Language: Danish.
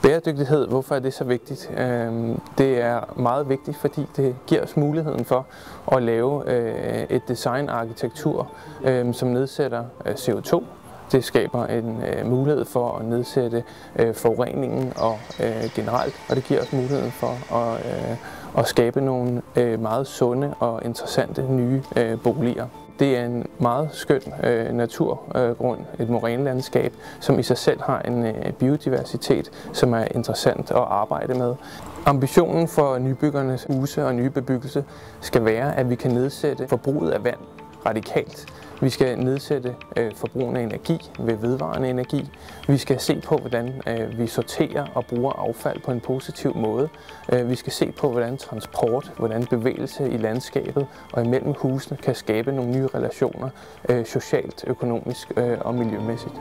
Bæredygtighed, hvorfor er det så vigtigt? Det er meget vigtigt, fordi det giver os muligheden for at lave et designarkitektur, som nedsætter CO2. Det skaber en mulighed for at nedsætte forureningen og generelt, og det giver os muligheden for at skabe nogle meget sunde og interessante nye boliger. Det er en meget skøn naturgrund, et morænelandskab, som i sig selv har en biodiversitet, som er interessant at arbejde med. Ambitionen for nybyggernes huse og nye bebyggelse skal være, at vi kan nedsætte forbruget af vand radikalt. Vi skal nedsætte forbrugen af energi ved vedvarende energi. Vi skal se på, hvordan vi sorterer og bruger affald på en positiv måde. Vi skal se på, hvordan transport, hvordan bevægelse i landskabet og imellem husene kan skabe nogle nye relationer socialt, økonomisk og miljømæssigt.